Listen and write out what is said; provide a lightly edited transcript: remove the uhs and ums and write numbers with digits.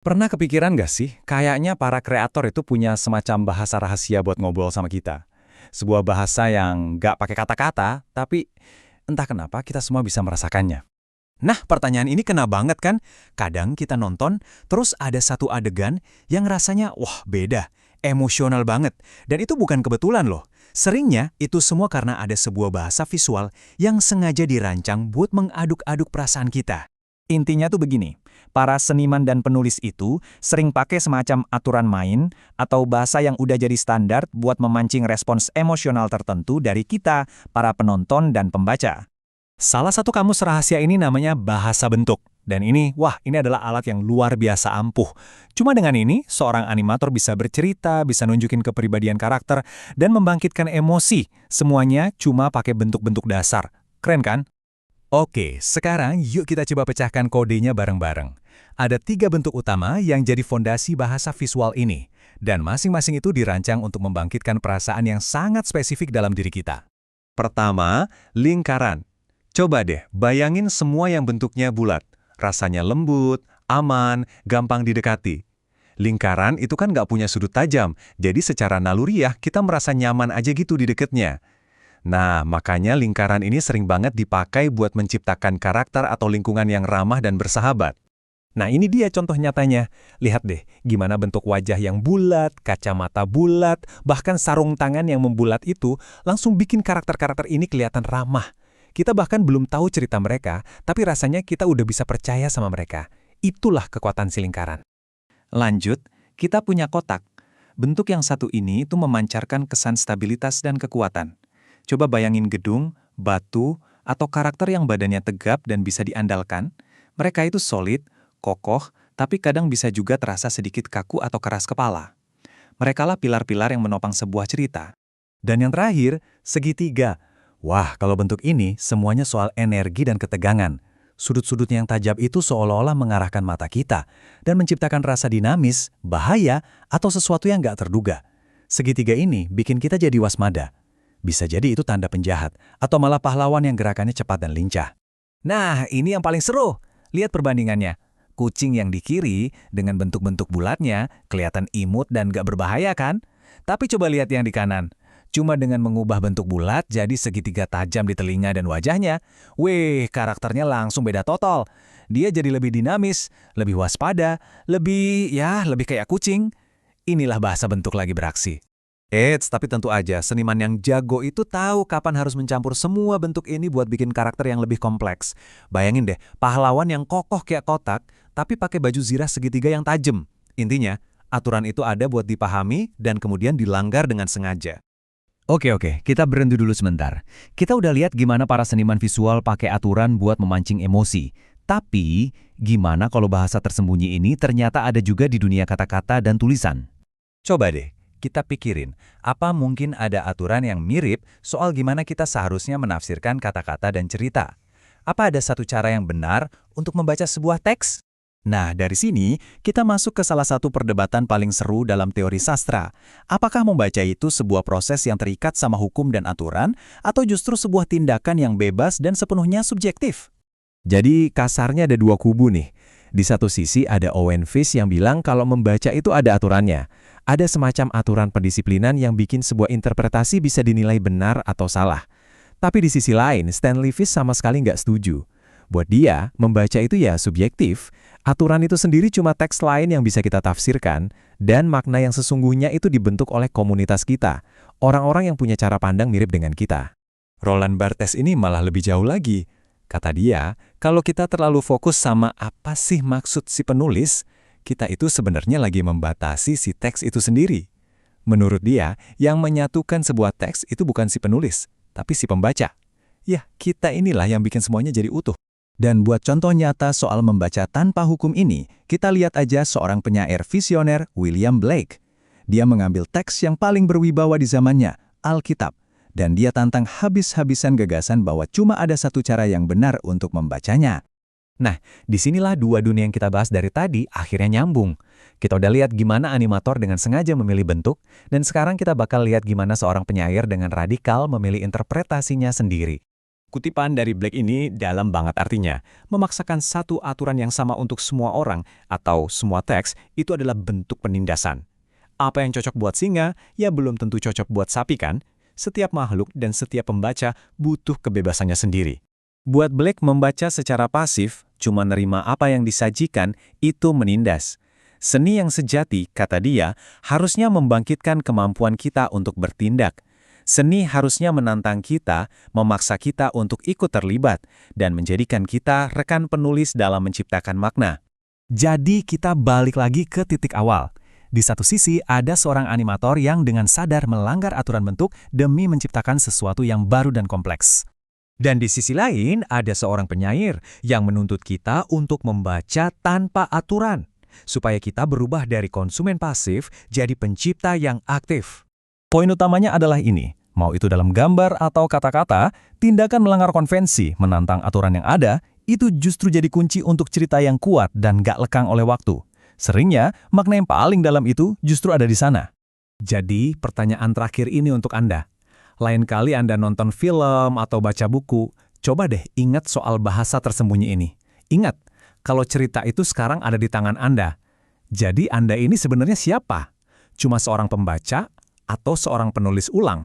Pernah kepikiran nggak sih, kayaknya para kreator itu punya semacam bahasa rahasia buat ngobrol sama kita. Sebuah bahasa yang nggak pakai kata-kata, tapi entah kenapa kita semua bisa merasakannya. Nah, pertanyaan ini kena banget kan? Kadang kita nonton, terus ada satu adegan yang rasanya, wah beda, emosional banget. Dan itu bukan kebetulan loh. Seringnya, itu semua karena ada sebuah bahasa visual yang sengaja dirancang buat mengaduk-aduk perasaan kita. Intinya tuh begini, para seniman dan penulis itu sering pakai semacam aturan main atau bahasa yang udah jadi standar buat memancing respons emosional tertentu dari kita, para penonton dan pembaca. Salah satu kamus rahasia ini namanya bahasa bentuk. Dan ini, wah, ini adalah alat yang luar biasa ampuh. Cuma dengan ini, seorang animator bisa bercerita, bisa nunjukin kepribadian karakter, dan membangkitkan emosi. Semuanya cuma pakai bentuk-bentuk dasar. Keren kan? Oke, sekarang yuk kita coba pecahkan kodenya bareng-bareng. Ada 3 bentuk utama yang jadi fondasi bahasa visual ini, dan masing-masing itu dirancang untuk membangkitkan perasaan yang sangat spesifik dalam diri kita. Pertama, lingkaran. Coba deh, bayangin semua yang bentuknya bulat, rasanya lembut, aman, gampang didekati. Lingkaran itu kan nggak punya sudut tajam, jadi secara naluriah kita merasa nyaman aja gitu di deketnya. Nah, makanya lingkaran ini sering banget dipakai buat menciptakan karakter atau lingkungan yang ramah dan bersahabat. Nah, ini dia contoh nyatanya. Lihat deh, gimana bentuk wajah yang bulat, kacamata bulat, bahkan sarung tangan yang membulat itu langsung bikin karakter-karakter ini kelihatan ramah. Kita bahkan belum tahu cerita mereka, tapi rasanya kita udah bisa percaya sama mereka. Itulah kekuatan si lingkaran. Lanjut, kita punya kotak. Bentuk yang satu ini itu memancarkan kesan stabilitas dan kekuatan. Coba bayangin gedung, batu, atau karakter yang badannya tegap dan bisa diandalkan. Mereka itu solid, kokoh, tapi kadang bisa juga terasa sedikit kaku atau keras kepala. Merekalah pilar-pilar yang menopang sebuah cerita. Dan yang terakhir, segitiga. Wah, kalau bentuk ini semuanya soal energi dan ketegangan. Sudut-sudutnya yang tajam itu seolah-olah mengarahkan mata kita dan menciptakan rasa dinamis, bahaya, atau sesuatu yang nggak terduga. Segitiga ini bikin kita jadi waspada. Bisa jadi itu tanda penjahat, atau malah pahlawan yang gerakannya cepat dan lincah. Nah, ini yang paling seru. Lihat perbandingannya. Kucing yang di kiri dengan bentuk-bentuk bulatnya kelihatan imut dan gak berbahaya kan? Tapi coba lihat yang di kanan. Cuma dengan mengubah bentuk bulat jadi segitiga tajam di telinga dan wajahnya, weh, karakternya langsung beda total. Dia jadi lebih dinamis, lebih waspada, lebih kayak kucing. Inilah bahasa bentuk lagi beraksi. Tapi tentu aja, seniman yang jago itu tahu kapan harus mencampur semua bentuk ini buat bikin karakter yang lebih kompleks. Bayangin deh, pahlawan yang kokoh kayak kotak, tapi pakai baju zirah segitiga yang tajam. Intinya, aturan itu ada buat dipahami dan kemudian dilanggar dengan sengaja. Oke, kita berhenti dulu sebentar. Kita udah lihat gimana para seniman visual pakai aturan buat memancing emosi. Tapi, gimana kalau bahasa tersembunyi ini ternyata ada juga di dunia kata-kata dan tulisan? Coba deh. Kita pikirin, apa mungkin ada aturan yang mirip soal gimana kita seharusnya menafsirkan kata-kata dan cerita? Apa ada satu cara yang benar untuk membaca sebuah teks? Nah, dari sini kita masuk ke salah satu perdebatan paling seru dalam teori sastra. Apakah membaca itu sebuah proses yang terikat sama hukum dan aturan, atau justru sebuah tindakan yang bebas dan sepenuhnya subjektif? Jadi, kasarnya ada 2 kubu nih. Di satu sisi ada Owen Fish yang bilang kalau membaca itu ada aturannya. Ada semacam aturan pendisiplinan yang bikin sebuah interpretasi bisa dinilai benar atau salah. Tapi di sisi lain, Stanley Fish sama sekali nggak setuju. Buat dia, membaca itu ya subjektif. Aturan itu sendiri cuma teks lain yang bisa kita tafsirkan, dan makna yang sesungguhnya itu dibentuk oleh komunitas kita, orang-orang yang punya cara pandang mirip dengan kita. Roland Barthes ini malah lebih jauh lagi. Kata dia, kalau kita terlalu fokus sama apa sih maksud si penulis, kita itu sebenarnya lagi membatasi si teks itu sendiri. Menurut dia, yang menyatukan sebuah teks itu bukan si penulis, tapi si pembaca. Ya, kita inilah yang bikin semuanya jadi utuh. Dan buat contoh nyata soal membaca tanpa hukum ini, kita lihat aja seorang penyair visioner, William Blake. Dia mengambil teks yang paling berwibawa di zamannya, Alkitab. Dan dia tantang habis-habisan gagasan bahwa cuma ada satu cara yang benar untuk membacanya. Nah, disinilah 2 dunia yang kita bahas dari tadi akhirnya nyambung. Kita udah lihat gimana animator dengan sengaja memilih bentuk, dan sekarang kita bakal lihat gimana seorang penyair dengan radikal memilih interpretasinya sendiri. Kutipan dari Black ini dalam banget artinya. Memaksakan satu aturan yang sama untuk semua orang atau semua teks itu adalah bentuk penindasan. Apa yang cocok buat singa, ya belum tentu cocok buat sapi kan? Setiap makhluk dan setiap pembaca butuh kebebasannya sendiri. Buat Black membaca secara pasif, cuma nerima apa yang disajikan, itu menindas. Seni yang sejati, kata dia, harusnya membangkitkan kemampuan kita untuk bertindak. Seni harusnya menantang kita, memaksa kita untuk ikut terlibat, dan menjadikan kita rekan penulis dalam menciptakan makna. Jadi kita balik lagi ke titik awal. Di satu sisi ada seorang animator yang dengan sadar melanggar aturan bentuk demi menciptakan sesuatu yang baru dan kompleks. Dan di sisi lain ada seorang penyair yang menuntut kita untuk membaca tanpa aturan, supaya kita berubah dari konsumen pasif jadi pencipta yang aktif. Poin utamanya adalah ini. Mau itu dalam gambar atau kata-kata, tindakan melanggar konvensi, menantang aturan yang ada, itu justru jadi kunci untuk cerita yang kuat dan gak lekang oleh waktu. Seringnya, makna yang paling dalam itu justru ada di sana. Jadi, pertanyaan terakhir ini untuk Anda. Lain kali Anda nonton film atau baca buku, coba deh ingat soal bahasa tersembunyi ini. Ingat, kalau cerita itu sekarang ada di tangan Anda. Jadi Anda ini sebenarnya siapa? Cuma seorang pembaca atau seorang penulis ulang?